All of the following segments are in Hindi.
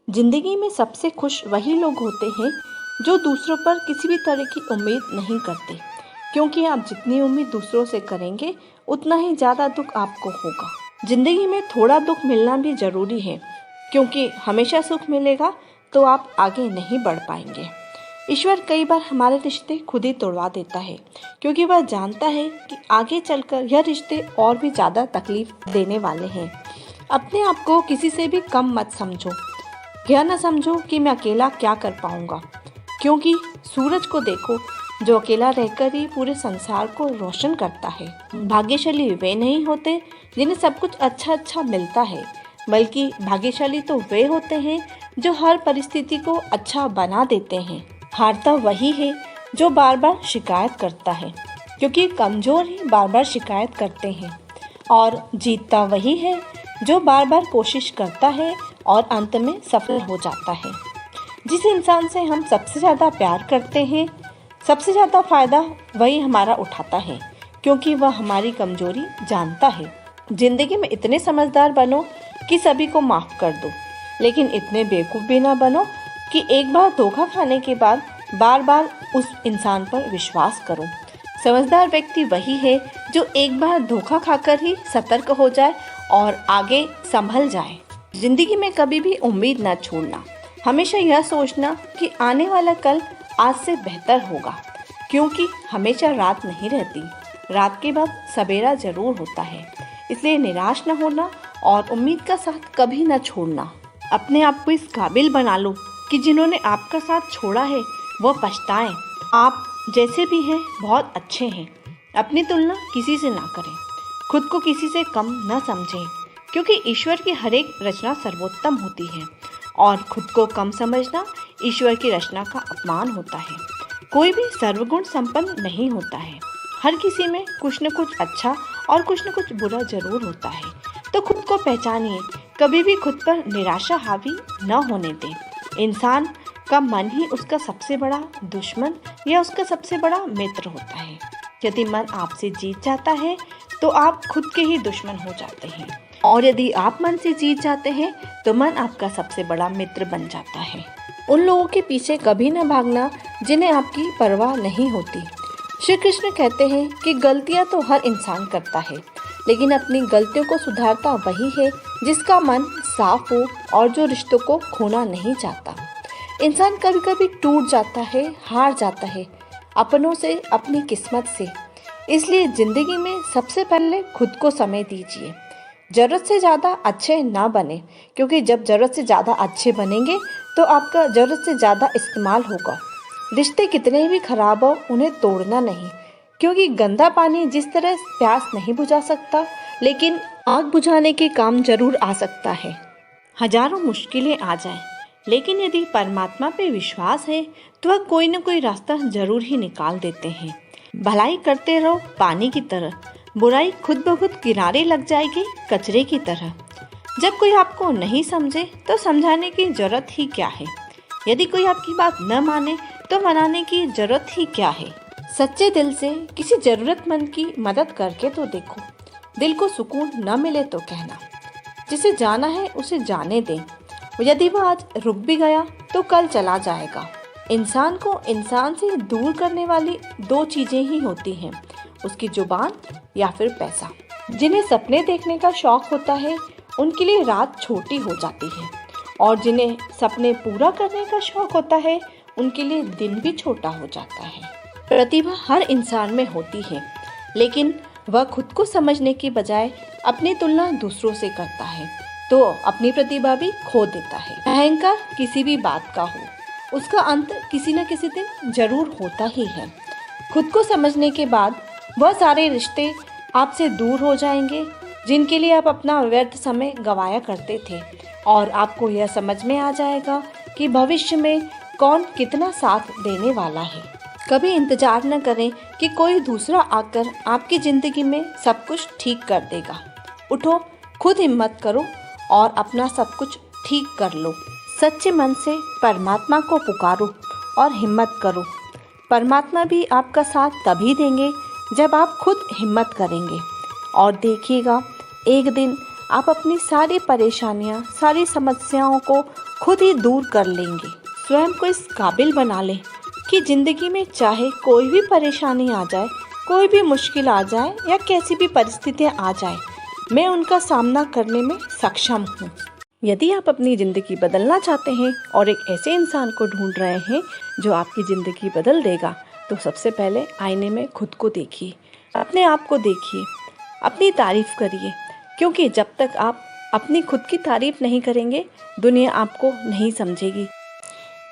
जिंदगी में सबसे खुश वही लोग होते हैं जो दूसरों पर किसी भी तरह की उम्मीद नहीं करते, क्योंकि आप जितनी उम्मीद दूसरों से करेंगे उतना ही ज़्यादा दुख आपको होगा। जिंदगी में थोड़ा दुख मिलना भी ज़रूरी है, क्योंकि हमेशा सुख मिलेगा तो आप आगे नहीं बढ़ पाएंगे। ईश्वर कई बार हमारे रिश्ते खुद ही तोड़वा देता है, क्योंकि वह जानता है कि आगे चलकर यह रिश्ते और भी ज़्यादा तकलीफ देने वाले हैं। अपने आप को किसी से भी कम मत समझो। यह न समझो कि मैं अकेला क्या कर पाऊंगा, क्योंकि सूरज को देखो जो अकेला रहकर ही पूरे संसार को रोशन करता है। भाग्यशाली वे नहीं होते जिन्हें सब कुछ अच्छा अच्छा मिलता है, बल्कि भाग्यशाली तो वे होते हैं जो हर परिस्थिति को अच्छा बना देते हैं। हारता वही है जो बार बार शिकायत करता है, क्योंकि कमज़ोर ही बार बार शिकायत करते हैं। और जीतता वही है जो बार बार कोशिश करता है और अंत में सफल हो जाता है। जिस इंसान से हम सबसे ज़्यादा प्यार करते हैं, सबसे ज़्यादा फ़ायदा वही हमारा उठाता है, क्योंकि वह हमारी कमज़ोरी जानता है। ज़िंदगी में इतने समझदार बनो कि सभी को माफ़ कर दो, लेकिन इतने बेवकूफ़ भी ना बनो कि एक बार धोखा खाने के बाद बार बार उस इंसान पर विश्वास करो। समझदार व्यक्ति वही है जो एक बार धोखा खाकर ही सतर्क हो जाए और आगे संभल जाए। जिंदगी में कभी भी उम्मीद न छोड़ना। हमेशा यह सोचना कि आने वाला कल आज से बेहतर होगा, क्योंकि हमेशा रात नहीं रहती, रात के बाद सवेरा जरूर होता है। इसलिए निराश न होना और उम्मीद का साथ कभी न छोड़ना। अपने आप को इस काबिल बना लो कि जिन्होंने आपका साथ छोड़ा है वो पछताएं। आप जैसे भी हैं बहुत अच्छे हैं। अपनी तुलना किसी से ना करें, खुद को किसी से कम न समझें, क्योंकि ईश्वर की हर एक रचना सर्वोत्तम होती है और खुद को कम समझना ईश्वर की रचना का अपमान होता है। कोई भी सर्वगुण संपन्न नहीं होता है। हर किसी में कुछ न कुछ अच्छा और कुछ न कुछ बुरा जरूर होता है। तो खुद को पहचानिए, कभी भी खुद पर निराशा हावी न होने दें। इंसान का मन ही उसका सबसे बड़ा दुश्मन या उसका सबसे बड़ा मित्र होता है। यदि मन आपसे जीत जाता है तो आप खुद के ही दुश्मन हो जाते हैं, और यदि आप मन से जीत जाते हैं तो मन आपका सबसे बड़ा मित्र बन जाता है। उन लोगों के पीछे कभी न भागना जिन्हें आपकी परवाह नहीं होती। श्री कृष्ण कहते हैं कि गलतियां तो हर इंसान करता है, लेकिन अपनी गलतियों को सुधारता वही है जिसका मन साफ हो और जो रिश्तों को खोना नहीं चाहता। इंसान कभी कभी टूट जाता है, हार जाता है, अपनों से, अपनी किस्मत से। इसलिए जिंदगी में सबसे पहले खुद को समय दीजिए। जरूरत से ज़्यादा अच्छे ना बने, क्योंकि जब जरूरत से ज़्यादा अच्छे बनेंगे तो आपका जरूरत से ज़्यादा इस्तेमाल होगा। रिश्ते कितने भी खराब हो, उन्हें तोड़ना नहीं, क्योंकि गंदा पानी जिस तरह प्यास नहीं बुझा सकता, लेकिन आग बुझाने के काम जरूर आ सकता है। हजारों मुश्किलें आ जाएं, लेकिन यदि परमात्मा पे विश्वास है तो वह कोई न कोई रास्ता जरूर ही निकाल देते हैं। भलाई करते रहो पानी की तरह, बुराई खुद ब खुद किनारे लग जाएगी कचरे की तरह। जब कोई आपको नहीं समझे तो समझाने की जरूरत ही क्या है। यदि कोई आपकी बात न माने तो मनाने की जरूरत ही क्या है। सच्चे दिल से किसी जरूरतमंद की मदद करके तो देखो। दिल को सुकून न मिले तो कहना, जिसे जाना है उसे जाने दें। यदि वह आज रुक भी गया तो कल चला जाएगा। इंसान को इंसान से दूर करने वाली दो चीजें ही होती हैं, उसकी जुबान या फिर पैसा। जिन्हें सपने देखने का शौक होता है उनके लिए रात छोटी हो जाती है, और जिन्हें सपने पूरा करने का शौक होता है उनके लिए दिन भी छोटा हो जाता है। प्रतिभा हर इंसान में होती है, लेकिन वह खुद को समझने के बजाय अपनी तुलना दूसरों से करता है तो अपनी प्रतिभा भी खो देता है। अहंकार किसी भी बात का हो, उसका अंत किसी न किसी दिन जरूर होता ही है। खुद को समझने के बाद वह सारे रिश्ते आपसे दूर हो जाएंगे जिनके लिए आप अपना व्यर्थ समय गवाया करते थे, और आपको यह समझ में आ जाएगा कि भविष्य में कौन कितना साथ देने वाला है। कभी इंतजार न करें कि कोई दूसरा आकर आपकी जिंदगी में सब कुछ ठीक कर देगा। उठो, खुद हिम्मत करो और अपना सब कुछ ठीक कर लो। सच्चे मन से परमात्मा को पुकारो और हिम्मत करो। परमात्मा भी आपका साथ तभी देंगे जब आप खुद हिम्मत करेंगे, और देखिएगा एक दिन आप अपनी सारी परेशानियां, सारी समस्याओं को खुद ही दूर कर लेंगे। स्वयं को इस काबिल बना लें कि ज़िंदगी में चाहे कोई भी परेशानी आ जाए, कोई भी मुश्किल आ जाए या कैसी भी परिस्थितियाँ आ जाए, मैं उनका सामना करने में सक्षम हूँ। यदि आप अपनी ज़िंदगी बदलना चाहते हैं और एक ऐसे इंसान को ढूंढ रहे हैं जो आपकी ज़िंदगी बदल देगा, तो सबसे पहले आईने में खुद को देखिए, अपने आप को देखिए, अपनी तारीफ़ करिए, क्योंकि जब तक आप अपनी खुद की तारीफ़ नहीं करेंगे, दुनिया आपको नहीं समझेगी।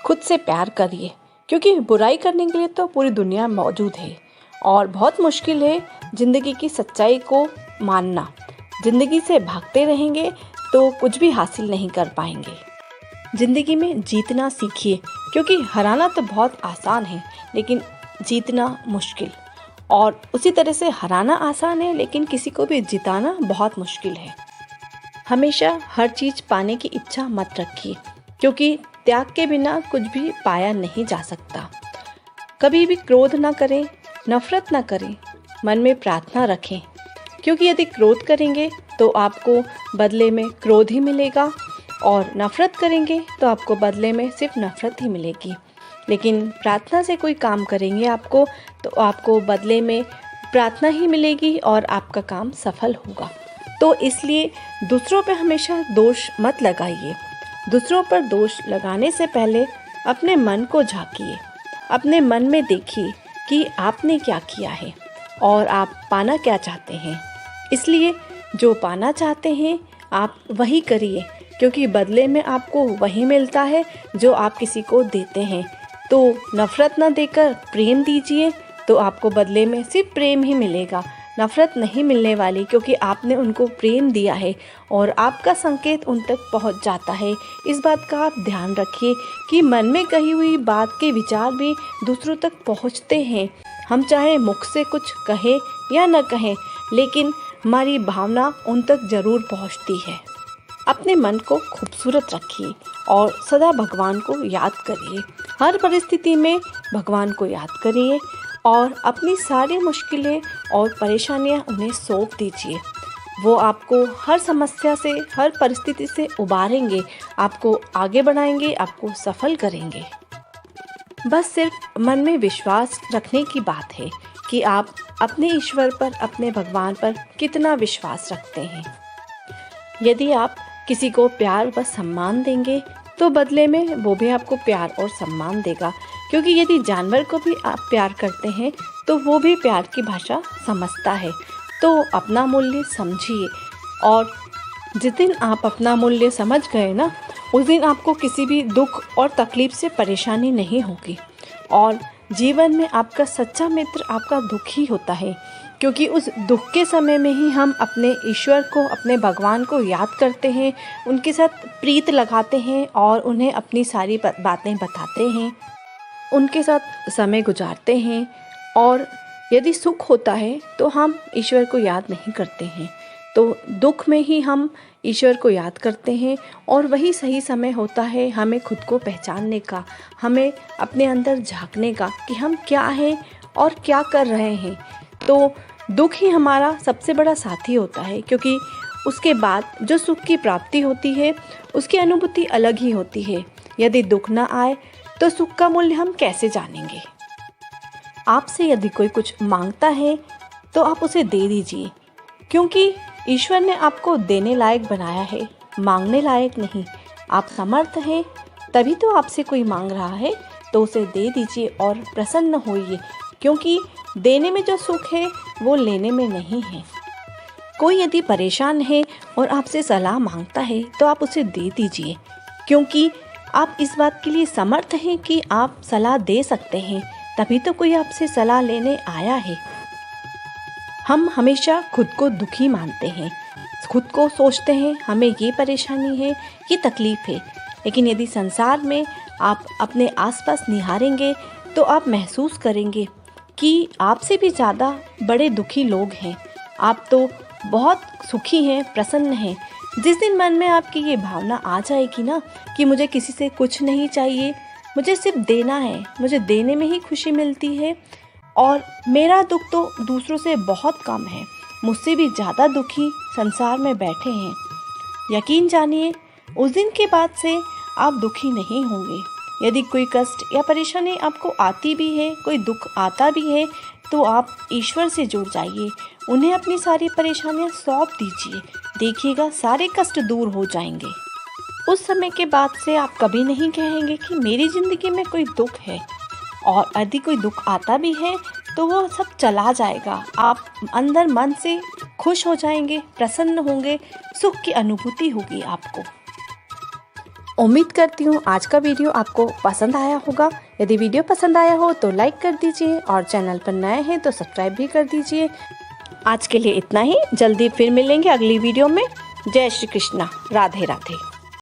खुद से प्यार करिए, क्योंकि बुराई करने के लिए तो पूरी दुनिया मौजूद है और बहुत मुश्किल है ज़िंदगी की सच्चाई को मानना। ज़िंदगी से भागते रहेंगे तो कुछ भी हासिल नहीं कर पाएंगे। ज़िंदगी में जीतना सीखिए, क्योंकि हराना तो बहुत आसान है लेकिन जीतना मुश्किल, और उसी तरह से हराना आसान है लेकिन किसी को भी जिताना बहुत मुश्किल है। हमेशा हर चीज़ पाने की इच्छा मत रखिए, क्योंकि त्याग के बिना कुछ भी पाया नहीं जा सकता। कभी भी क्रोध ना करें, नफरत ना करें, मन में प्रार्थना रखें, क्योंकि यदि क्रोध करेंगे तो आपको बदले में क्रोध ही मिलेगा और नफरत करेंगे तो आपको बदले में सिर्फ नफरत ही मिलेगी। लेकिन प्रार्थना से कोई काम करेंगे आपको तो आपको बदले में प्रार्थना ही मिलेगी और आपका काम सफल होगा। तो इसलिए दूसरों पे हमेशा दोष मत लगाइए। दूसरों पर दोष लगाने से पहले अपने मन को झांकिए, अपने मन में देखिए कि आपने क्या किया है और आप पाना क्या चाहते हैं। इसलिए जो पाना चाहते हैं आप वही करिए, क्योंकि बदले में आपको वही मिलता है जो आप किसी को देते हैं। तो नफ़रत ना देकर प्रेम दीजिए, तो आपको बदले में सिर्फ प्रेम ही मिलेगा, नफ़रत नहीं मिलने वाली, क्योंकि आपने उनको प्रेम दिया है और आपका संकेत उन तक पहुंच जाता है। इस बात का आप ध्यान रखिए कि मन में कही हुई बात के विचार भी दूसरों तक पहुंचते हैं। हम चाहे मुख से कुछ कहें या न कहें, लेकिन हमारी भावना उन तक ज़रूर पहुंचती है। अपने मन को खूबसूरत रखिए और सदा भगवान को याद करिए। हर परिस्थिति में भगवान को याद करिए और अपनी सारी मुश्किलें और परेशानियां उन्हें सौंप दीजिए। वो आपको हर समस्या से, हर परिस्थिति से उबारेंगे, आपको आगे बढ़ाएंगे, आपको सफल करेंगे। बस सिर्फ मन में विश्वास रखने की बात है कि आप अपने ईश्वर पर, अपने भगवान पर कितना विश्वास रखते हैं। यदि आप किसी को प्यार व सम्मान देंगे तो बदले में वो भी आपको प्यार और सम्मान देगा, क्योंकि यदि जानवर को भी आप प्यार करते हैं तो वो भी प्यार की भाषा समझता है। तो अपना मूल्य समझिए, और जिस दिन आप अपना मूल्य समझ गए ना, उस दिन आपको किसी भी दुख और तकलीफ से परेशानी नहीं होगी। और जीवन में आपका सच्चा मित्र आपका दुख ही होता है, क्योंकि उस दुख के समय में ही हम अपने ईश्वर को, अपने भगवान को याद करते हैं, उनके साथ प्रीत लगाते हैं और उन्हें अपनी सारी बातें बताते हैं, उनके साथ समय गुजारते हैं। और यदि सुख होता है तो हम ईश्वर को याद नहीं करते हैं, तो दुख में ही हम ईश्वर को याद करते हैं। और वही सही समय होता है हमें खुद को पहचानने का, हमें अपने अंदर झांकने का कि हम क्या हैं और क्या कर रहे हैं। तो दुख ही हमारा सबसे बड़ा साथी होता है, क्योंकि उसके बाद जो सुख की प्राप्ति होती है उसकी अनुभूति अलग ही होती है। यदि दुख ना आए तो सुख का मूल्य हम कैसे जानेंगे। आपसे यदि कोई कुछ मांगता है तो आप उसे दे दीजिए, क्योंकि ईश्वर ने आपको देने लायक बनाया है, मांगने लायक नहीं। आप समर्थ हैं तभी तो आपसे कोई मांग रहा है, तो उसे दे दीजिए और प्रसन्न होइए, क्योंकि देने में जो सुख है वो लेने में नहीं है। कोई यदि परेशान है और आपसे सलाह मांगता है तो आप उसे दे दीजिए, क्योंकि आप इस बात के लिए समर्थ हैं कि आप सलाह दे सकते हैं, तभी तो कोई आपसे सलाह लेने आया है। हम हमेशा खुद को दुखी मानते हैं, खुद को सोचते हैं हमें ये परेशानी है, ये तकलीफ़ है। लेकिन यदि संसार में आप अपने आसपास निहारेंगे तो आप महसूस करेंगे कि आपसे भी ज़्यादा बड़े दुखी लोग हैं। आप तो बहुत सुखी हैं, प्रसन्न हैं। जिस दिन मन में आपकी ये भावना आ जाएगी ना कि मुझे किसी से कुछ नहीं चाहिए, मुझे सिर्फ देना है, मुझे देने में ही खुशी मिलती है और मेरा दुख तो दूसरों से बहुत कम है, मुझसे भी ज़्यादा दुखी संसार में बैठे हैं, यकीन जानिए उस दिन के बाद से आप दुखी नहीं होंगे। यदि कोई कष्ट या परेशानी आपको आती भी है, कोई दुख आता भी है, तो आप ईश्वर से जुड़ जाइए, उन्हें अपनी सारी परेशानियां सौंप दीजिए। देखिएगा सारे कष्ट दूर हो जाएंगे। उस समय के बाद से आप कभी नहीं कहेंगे कि मेरी ज़िंदगी में कोई दुख है, और यदि कोई दुख आता भी है तो वो सब चला जाएगा। आप अंदर मन से खुश हो जाएंगे, प्रसन्न होंगे, सुख की अनुभूति होगी आपको। उम्मीद करती हूँ आज का वीडियो आपको पसंद आया होगा। यदि वीडियो पसंद आया हो तो लाइक कर दीजिए, और चैनल पर नए हैं तो सब्सक्राइब भी कर दीजिए। आज के लिए इतना ही, जल्दी फिर मिलेंगे अगली वीडियो में। जय श्री कृष्णा, राधे राधे।